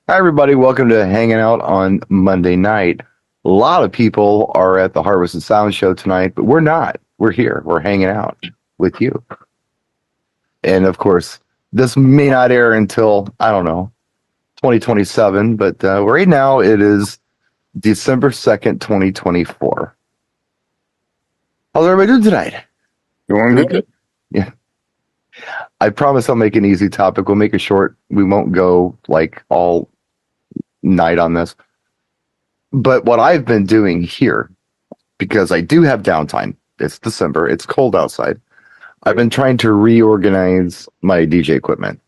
Hi, everybody. Welcome to Hanging Out on Monday night. A lot of people are at the Harvest and Sound show tonight, but we're not. We're here. We're hanging out with you. And of course, this may not air until, I don't know, 2027, but right now it is December 2nd, 2024. How's everybody doing tonight? Doing good. Yeah. I promise I'll make an easy topic. We'll make it short. We won't go like all night on this. But what I've been doing here, because I do have downtime, it's December, it's cold outside. I've been trying to reorganize my DJ equipment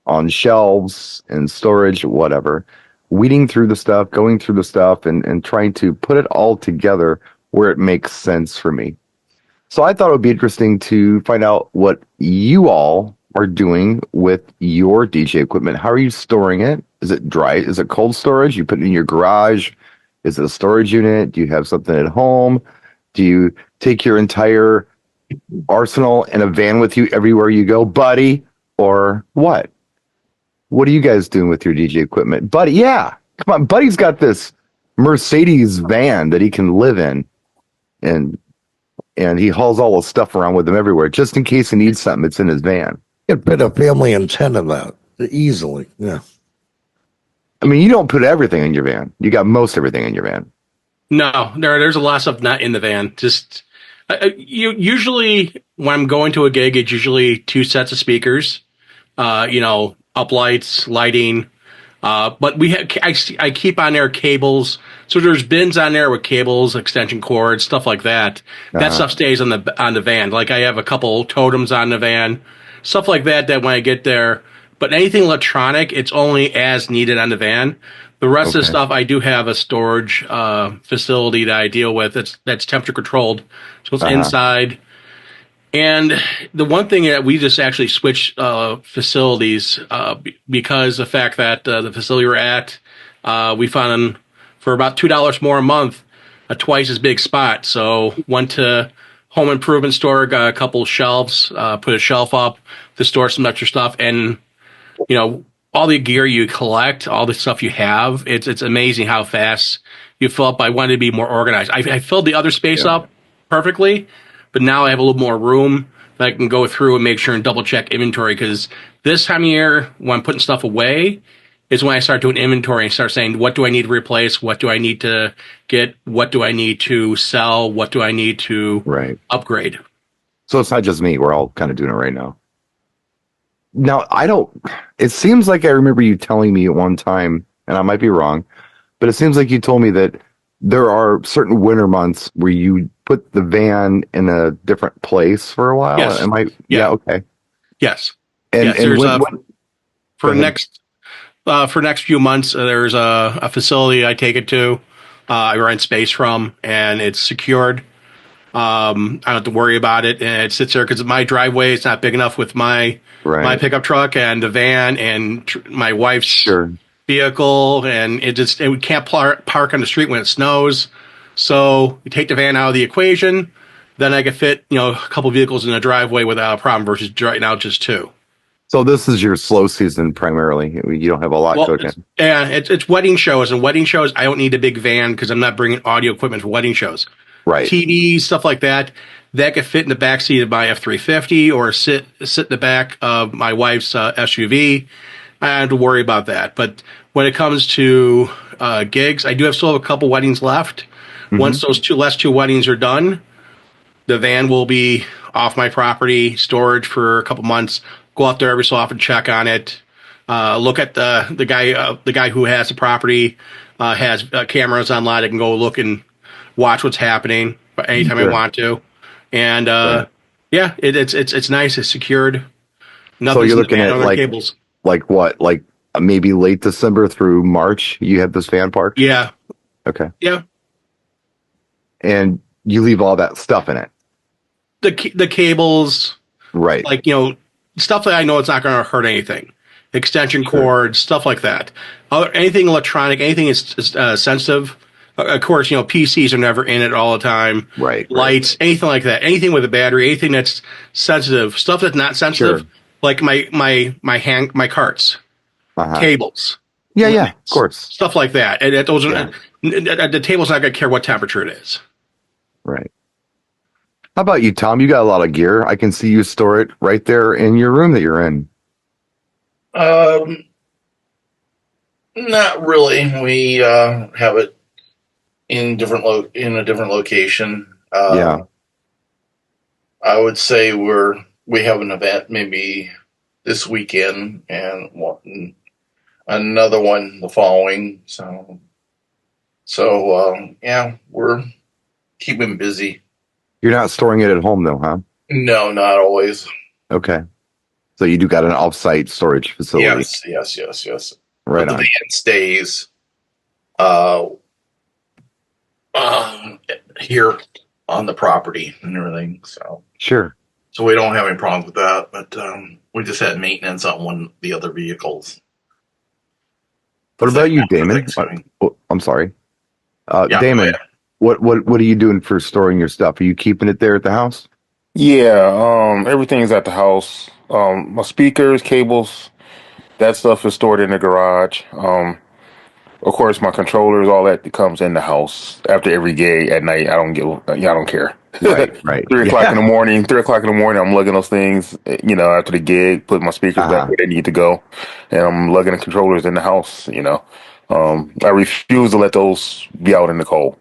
on shelves and storage, whatever, weeding through the stuff, going through the stuff, and trying to put it all together where it makes sense for me. So I thought it would be interesting to find out what you all are doing with your DJ equipment. How are you storing it? Is it dry? Is it cold storage? You put it in your garage? Is it a storage unit? Do you have something at home? Do you take your entire arsenal in a van with you everywhere you go, buddy? Or what? What are you guys doing with your DJ equipment? Buddy, yeah. Come on, Buddy's got this Mercedes van that he can live in. And he hauls all the stuff around with him everywhere, just in case he needs something. It's in his van. You could fit a family in 10 of that easily. Yeah. I mean, you don't put everything in your van. You got most everything in your van. No, there's a lot of stuff not in the van. Just usually when I'm going to a gig, it's usually two sets of speakers, up lights, lighting. But I keep on there cables. So there's bins on there with cables, extension cords, stuff like that. That stuff stays on the van. Like I have a couple totems on the van, stuff like that. That when I get there, but anything electronic, it's only as needed on the van. The rest of the stuff, I do have a storage facility that I deal with. That's temperature controlled, so it's inside. And the one thing that we just actually switched facilities because the fact that the facility we're at, we found for about $2 more a month, a twice as big spot. So went to home improvement store, got a couple shelves, put a shelf up to store some extra stuff, and all the gear you collect, all the stuff you have, it's amazing how fast you fill up. I wanted to be more organized. I filled the other space up perfectly, but now I have a little more room that I can go through and make sure and double check inventory, because this time of year, when I'm putting stuff away, is when I start doing inventory and start saying, what do I need to replace? What do I need to get? What do I need to sell? What do I need to upgrade? So it's not just me. We're all kind of doing it right now. Now, it seems like I remember you telling me at one time, and I might be wrong, but it seems like you told me that there are certain winter months where you put the van in a different place for a while. Yes. Yeah. Okay. Yes. And, yes. For next few months, there's a facility I take it to. I rent space from, and it's secured. I don't have to worry about it, and it sits there because my driveway is not big enough with my pickup truck and the van and my wife's vehicle, and we can't park on the street when it snows. So we take the van out of the equation, then I can fit a couple vehicles in the driveway without a problem. Versus right now just two. So this is your slow season primarily. You don't have a lot cooking. Yeah, it's wedding shows, and wedding shows I don't need a big van because I'm not bringing audio equipment for wedding shows. Right. TV, stuff like that could fit in the back seat of my F-350 or sit in the back of my wife's SUV. I don't have to worry about that. But when it comes to gigs, I do still have a couple weddings left. Mm-hmm. Once those last two weddings are done, the van will be off my property, storage for a couple months. Go out there every so often, check on it. Look at the guy who has the property has cameras online. I can go look and watch what's happening anytime I want to. And it's nice. It's secured. So you're looking at cables. Like what? Like maybe late December through March, you have this van parked? Yeah. Okay. Yeah. And you leave all that stuff in it. The cables. Right. Like, stuff that I know it's not going to hurt anything. Extension cords, stuff like that. Anything electronic, anything is sensitive. Of course, PCs are never in it all the time. Right. Lights, anything like that. Anything with a battery, anything that's sensitive. Stuff that's not sensitive, like my carts, cables. Yeah, yeah, of course. stuff like that. And the table's not going to care what temperature it is. Right. How about you, Tom? You got a lot of gear. I can see you store it right there in your room that you're in. Not really. We have it in in a different location. Yeah. I would say we have an event maybe this weekend and another one the following. So yeah, we're keeping busy. You're not storing it at home though, huh? No, not always. Okay. So you do got an off-site storage facility. Yes. Right But the on. van stays uh, here on the property and everything. Sure. So we don't have any problems with that. But we just had maintenance on one of the other vehicles. What about you, For Damon? Thanksgiving. Oh, I'm sorry. Yeah, Damon, go ahead. what are you doing for storing your stuff? Are you keeping it there at the house? Yeah, everything's at the house. My speakers, cables, that stuff is stored in the garage. Of course, my controllers, all that comes in the house. After every gig at night, I don't care. Right, right. 3 o'clock in Yeah. the morning, 3 o'clock in the morning, I'm lugging those things, after the gig, put my speakers back Uh-huh. where they need to go, and I'm lugging the controllers in the house. I refuse to let those be out in the cold.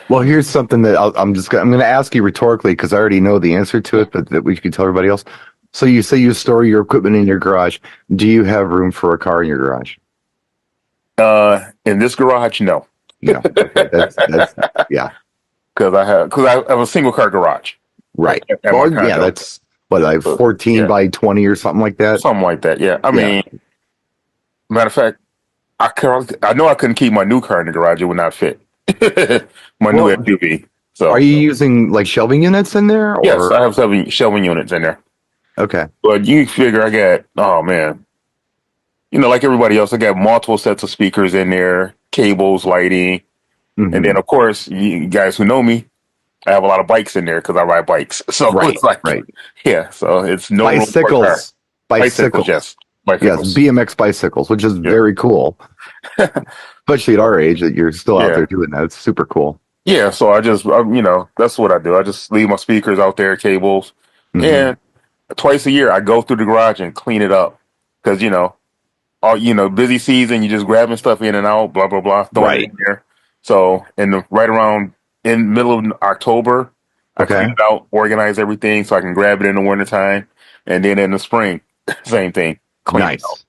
Well, here's something that I'm going to ask you rhetorically because I already know the answer to it, but that we can tell everybody else. So you say you store your equipment in your garage. Do you have room for a car in your garage? In this garage, no, No. Okay. That's yeah. because I have a single car garage. Right. At my Well, yeah, condo. that's what, like But, 14 yeah. by 20 or something like that. Something like that. Yeah. I Yeah. mean, matter of fact, I know I couldn't keep my new car in the garage; it would not fit. My new Well, SUV. So, are you using like shelving units in there yes, or I have 7 shelving units in there. okay. But you figure oh man, like everybody else, I got multiple sets of speakers in there, cables, lighting, Mhm. and then of course, you guys who know me, I have a lot of bikes in there because I ride bikes. So Right, it's like, right. yeah, so it's no room for a car. Bicycles. Yes, Yes, bicycles. BMX bicycles, which is Yeah. very cool. Especially at our age that you're still out Yeah. there doing that. It's super cool. Yeah, so that's what I do. I just leave my speakers out there, cables, Mhm. and twice a year I go through the garage and clean it up because busy season, you just grabbing stuff in and out, blah blah blah, throwing it Right. in there. So right around in middle of October, I Okay. clean it out, organize everything so I can grab it in the wintertime, and then in the spring, same thing, clean it out, Nice.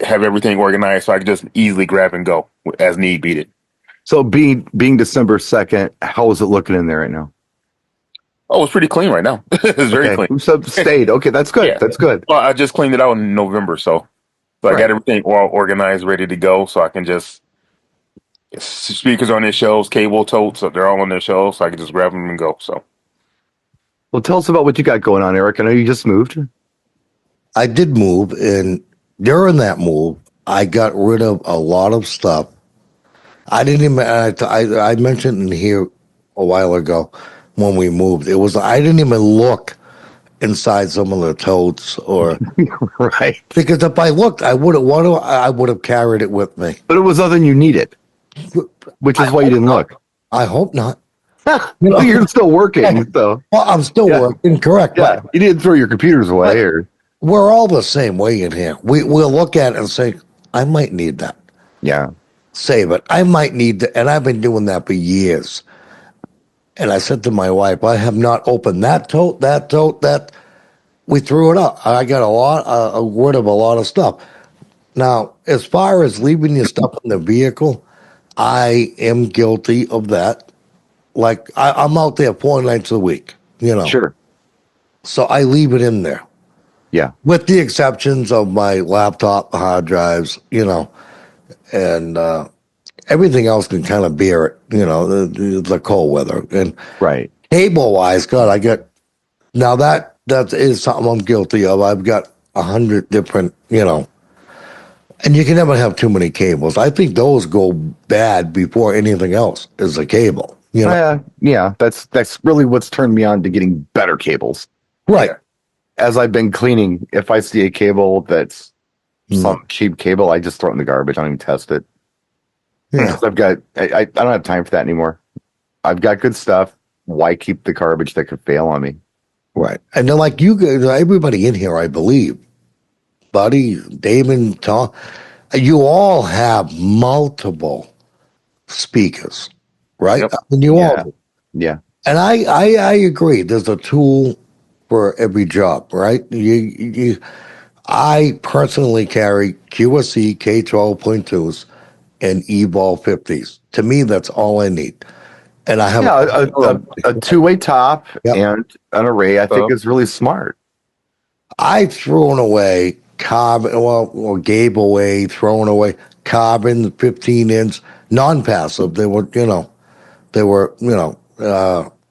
have everything organized so I can just easily grab and go as need be. It. So being December 2nd, how is it looking in there right now? Oh, it's pretty clean right now. It's very Okay. clean. So stayed. Okay, that's good. Yeah. That's good. Well, I just cleaned it out in November, so I Right. got everything all organized, ready to go, so I can just speakers on their shelves, cable totes, so they're all on their shelves, so I can just grab them and go. So Well, tell us about what you got going on, Eric. I know you just moved. I did move, and during that move, I got rid of a lot of stuff. I didn't even. I mentioned in here a while ago when we moved. It was I didn't even look inside some of the totes, or Right. because if I looked, I would have carried it with me. But it was other than you needed, which is why you didn't look. I hope not. Well, you're still working, so Well, I'm still Yeah. working, correct? yeah, you didn't throw your computers away, or We're all the same way in here. We'll look at it and say, I might need that. yeah, Save it. I might need that. And I've been doing that for years. And I said to my wife, I have not opened that tote, that. We threw it up. I got rid of a lot of stuff. Now, as far as leaving your stuff in the vehicle, I am guilty of that. Like, I'm out there 4 nights a week, sure, So I leave it in there. yeah, With the exceptions of my laptop, hard drives, and everything else can kind of bear it, the cold weather. And right, cable wise, God, now that is something I'm guilty of. I've got 100 different, and you can never have too many cables. I think those go bad before anything else is a cable, yeah. That's really what's turned me on to getting better cables. Right. As I've been cleaning, if I see a cable that's some cheap cable, I just throw it in the garbage. I don't even test it. Yeah. I don't have time for that anymore. I've got good stuff. Why keep the garbage that could fail on me? Right. And then, like you guys, everybody in here, I believe, Buddy, Damon, Tom, you all have multiple speakers, right? Yep. I mean, you all Yeah. do. Yeah. And I agree. There's a tool for every job, right? I personally carry QSC K12.2s and E-ball 50s. To me, that's all I need. And I have Yeah, a two-way top Yep. and an array, I think is really smart. I've thrown away carbon, or gave away, thrown away carbon 15-inch, non-passive. They were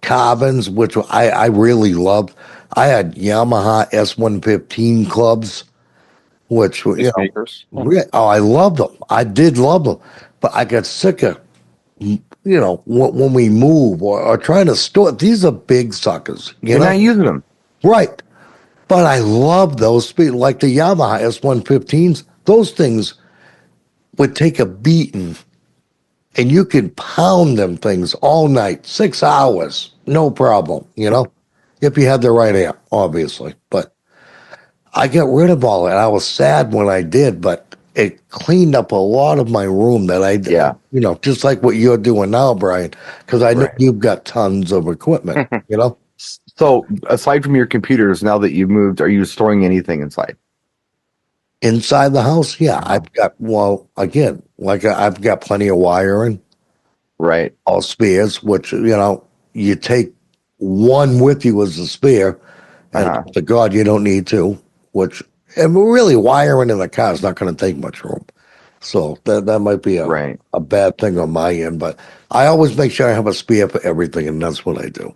carbons, which I really loved. I had Yamaha S115 clubs, which were, Speakers. I loved them. I did love them, but I got sick of, when we move or trying to store. These are big suckers, You're not using them. right? But I love those speed, like the Yamaha S115s. Those things would take a beating, and you could pound them things all night, 6 hours, no problem. If you had the right amp, obviously. But I got rid of all that. I was sad when I did, but it cleaned up a lot of my room that Yeah. just like what you're doing now, Brian, because I know Right. you've got tons of equipment. So, aside from your computers, now that you've moved, are you storing anything inside? Inside the house, yeah, I've got, well, again, like I've got plenty of wiring, Right. all spares, which, you take one with you as a spare, and Uh-huh. to God, you don't need two, and really wiring in the car is not going to take much room. So that might be Right. a bad thing on my end, but I always make sure I have a spare for everything, and that's what I do.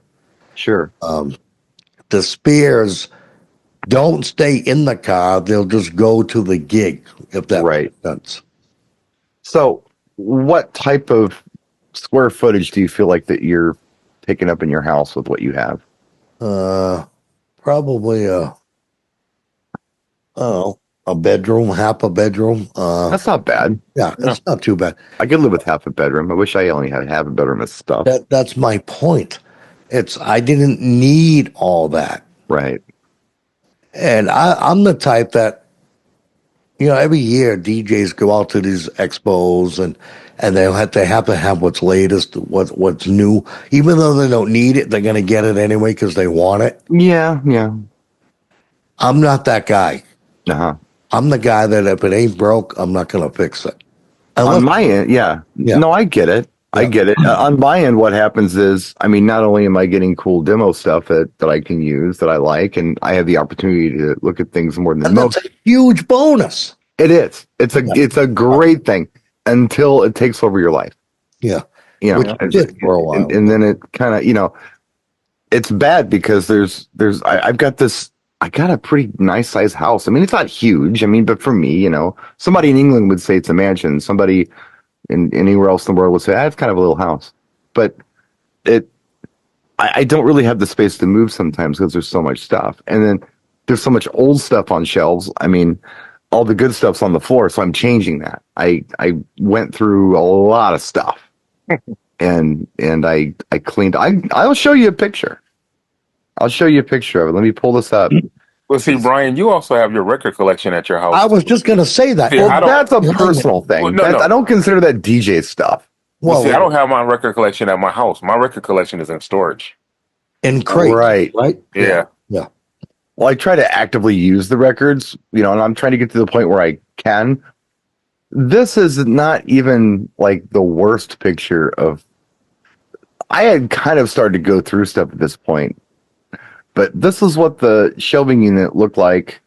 Sure. The spares don't stay in the car, they'll just go to the gig, if that Right. makes sense. So, what type of square footage do you feel like that you're taking up in your house with what you have? Probably a bedroom, half a bedroom. That's not bad. Yeah, it's not too bad. I could live with half a bedroom. I wish I only had half a bedroom of stuff. That's my point. I didn't need all that, Right. and I'm the type that every year DJs go out to these expos and they have to have what's latest, what's new, even though they don't need it, they're gonna get it anyway because they want it. Yeah. Yeah. I'm not that guy. Uh-huh. I'm the guy that if it ain't broke, I'm not gonna fix it. On my end, yeah. Yeah. No, I get it. I Yeah. get it. On my end, what happens is, I mean, not only am I getting cool demo stuff that I can use that I like, and I have the opportunity to look at things more than And most. that's a huge bonus. It is. It's a great thing until it takes over your life. Yeah. Which did for a while. and then it kind of it's bad because I got a pretty nice sized house. I mean, it's not huge. I mean, but for me, somebody in England would say it's a mansion. Somebody in anywhere else in the world would say, it's kind of a little house. But I don't really have the space to move sometimes because there's so much stuff. And then there's so much old stuff on shelves. I mean, all the good stuff's on the floor. So I'm changing that. I went through a lot of stuff and I cleaned. I'll show you a picture. I'll show you a picture of it. Let me pull this up. Well, see, Brian, you also have your record collection at your house. I was just going to say that. See, Well, that's a personal thing. Well, no. I don't consider that DJ stuff. Well, see, I don't have my record collection at my house. My record collection is in storage. In crates, Right. Yeah. Well, I try to actively use the records, and I'm trying to get to the point where I can. This is not even like the worst picture of. I had kind of started to go through stuff at this point, but this is what the shelving unit looked like.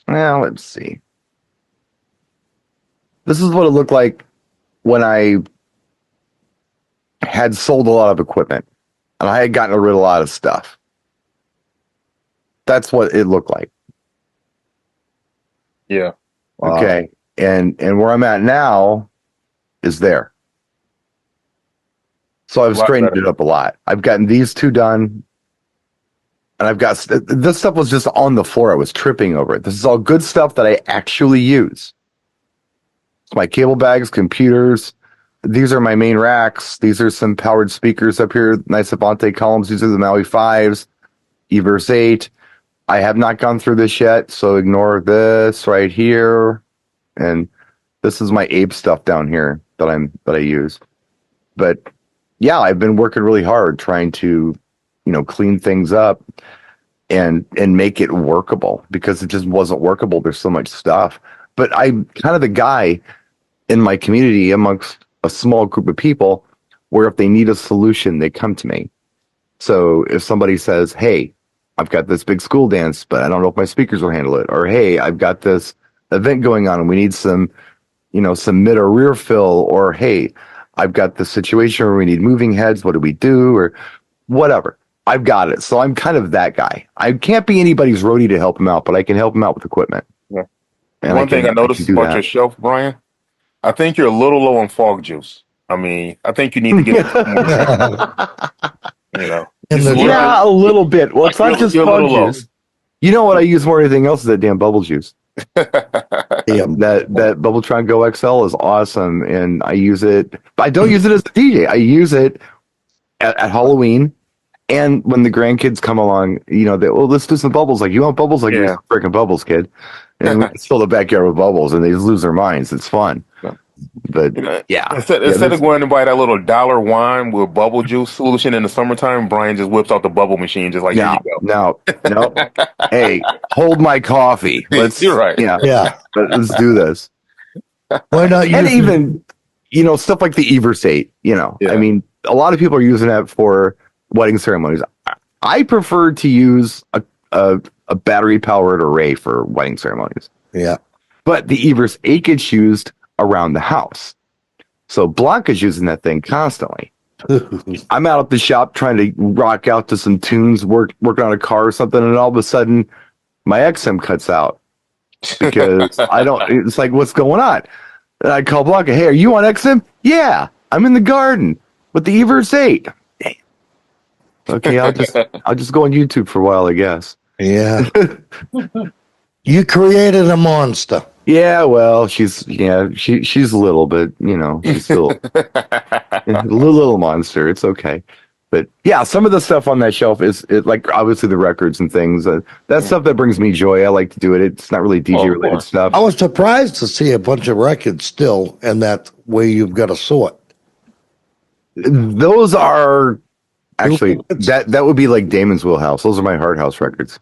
Well, let's see. This is what it looked like when I had sold a lot of equipment and I had gotten rid of a lot of stuff. That's what it looked like. Yeah. Wow. Okay. And where I'm at now is there. So I've straightened it up a lot. I've gotten these two done. And I've got this stuff was just on the floor. I was tripping over it. This is all good stuff that I actually use. My cable bags, computers. These are my main racks. These are some powered speakers up here. Nice Avante columns. These are the Maui 5s, Everse 8. I have not gone through this yet, so ignore this right here. And this is my Abe stuff down here that I use. But yeah, I've been working really hard trying to, clean things up and make it workable, because it just wasn't workable. There's so much stuff. But I'm kind of the guy in my community amongst a small group of people where if they need a solution, they come to me. So if somebody says, hey, I've got this big school dance, but I don't know if my speakers will handle it. Or, hey, I've got this event going on and we need some mid or rear fill. Or, hey, I've got this situation where we need moving heads. What do we do? Or whatever. I've got it. So I'm kind of that guy. I can't be anybody's roadie to help him out, but I can help him out with equipment. Yeah. And One thing I noticed about your shelf, Brian, I think you're a little low on fog juice. I mean, I think you need to get Yeah, a little bit. Well, it's not just fog juice. You know what I use more than anything else is that damn bubble juice. That Bubbletron Go XL is awesome, and I use it. But I don't use it as a DJ. I use it at Halloween, and when the grandkids come along, let's do some bubbles. Like, you want bubbles? Like, you're freaking bubbles, kid. And we fill the backyard with bubbles, and they just lose their minds. It's fun. But instead of going to buy that little dollar wine with bubble juice solution in the summertime, Brian just whips out the bubble machine, just like, here you go. No. Hey, hold my coffee. You're right. Yeah. Let's do this. Why not? And even stuff like the Everse 8. I mean, a lot of people are using that for wedding ceremonies. I prefer to use a battery powered array for wedding ceremonies. Yeah. But the Everse 8 gets used around the house. So Blanca's using that thing constantly. I'm out at the shop trying to rock out to some tunes, working on a car or something, and all of a sudden my XM cuts out because it's like, what's going on? And I call Blanca, hey, are you on XM? Yeah, I'm in the garden with the Everse 8. Okay, I'll just go on YouTube for a while, I guess. Yeah. You created a monster. Yeah, well, she's little, but she's still a little monster. It's okay. But yeah, some of the stuff on that shelf is like obviously the records and things. That's stuff that brings me joy. I like to do it. It's not really DJ related stuff. I was surprised to see a bunch of records still in that way you've got a sort. Those are actually that would be like Damon's Wheelhouse. Those are my Hard House records.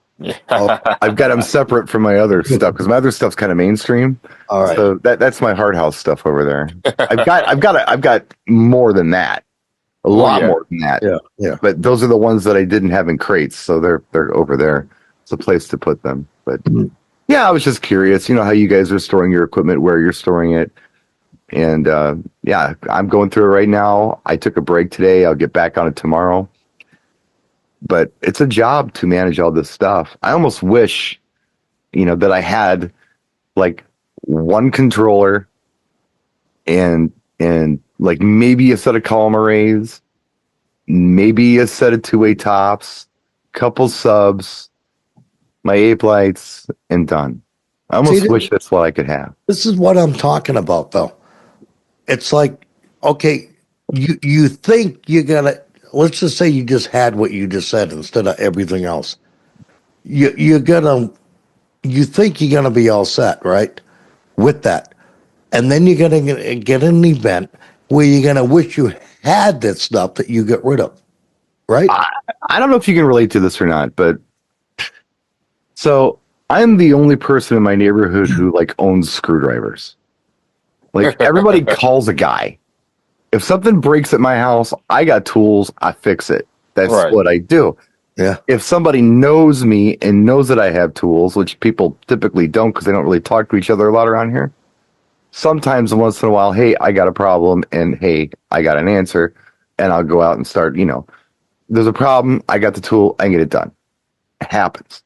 I've got them separate from my other stuff because my other stuff's kind of mainstream. All right. So that's my Hard House stuff over there. I've got more than that. A lot more than that. Yeah. But those are the ones that I didn't have in crates, so they're over there. It's a place to put them. But yeah, I was just curious, how you guys are storing your equipment, where you're storing it. And I'm going through it right now. I took a break today. I'll get back on it tomorrow. But it's a job to manage all this stuff. I almost wish, that I had like one controller and like maybe a set of column arrays, maybe a set of two-way tops, couple subs, my ape lights, and done. I almost wish that's what I could have. This is what I'm talking about, though. It's like, okay, you think you're gonna. Let's just say you just had what you just said instead of everything else. You think you're gonna be all set, right? With that, and then you're gonna get an event where you're gonna wish you had that stuff that you get rid of, right? I don't know if you can relate to this or not, but so I'm the only person in my neighborhood who like owns screwdrivers. Like everybody calls a guy. If something breaks at my house, I got tools, I fix it. That's what I do. Yeah. If somebody knows me and knows that I have tools, which people typically don't because they don't really talk to each other a lot around here, sometimes once in a while, hey, I got a problem, and hey, I got an answer, and I'll go out and start, there's a problem, I got the tool, I can get it done. It happens.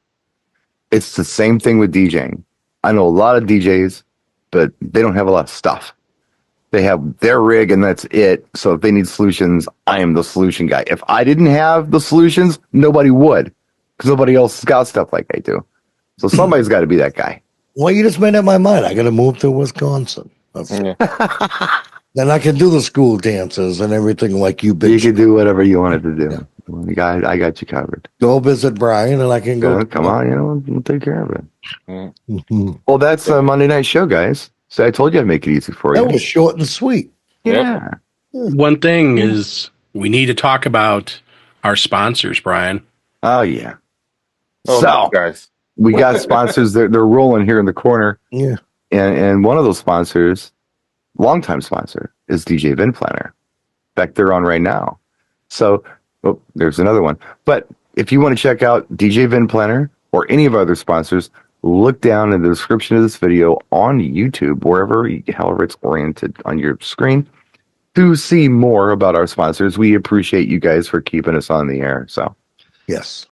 It's the same thing with DJing. I know a lot of DJs, but they don't have a lot of stuff. They have their rig and that's it. So if they need solutions, I am the solution guy. If I didn't have the solutions, nobody would, because nobody else has got stuff like I do. So somebody's got to be that guy. Well, you just made up my mind. I got to move to Wisconsin. Yeah. Then I can do the school dances and everything like you've been. You can do whatever you wanted to do. Yeah. I got you covered. Go visit Brian, and I can go. Come on, we'll take care of it. Mm-hmm. Well, that's a Monday night show, guys. So I told you I'd make it easy for you. That was short and sweet. Yeah. One thing is we need to talk about our sponsors, Brian. Oh yeah. Oh, So guys. we got sponsors. They're rolling here in the corner, Yeah. and one of those sponsors, longtime sponsor, is DJ Vin Planner. In fact, they're on right now. So there's another one. But if you want to check out DJ Vin Planner or any of our other sponsors, look down in the description of this video on YouTube, however it's oriented on your screen, to see more about our sponsors. We appreciate you guys for keeping us on the air. So Yes.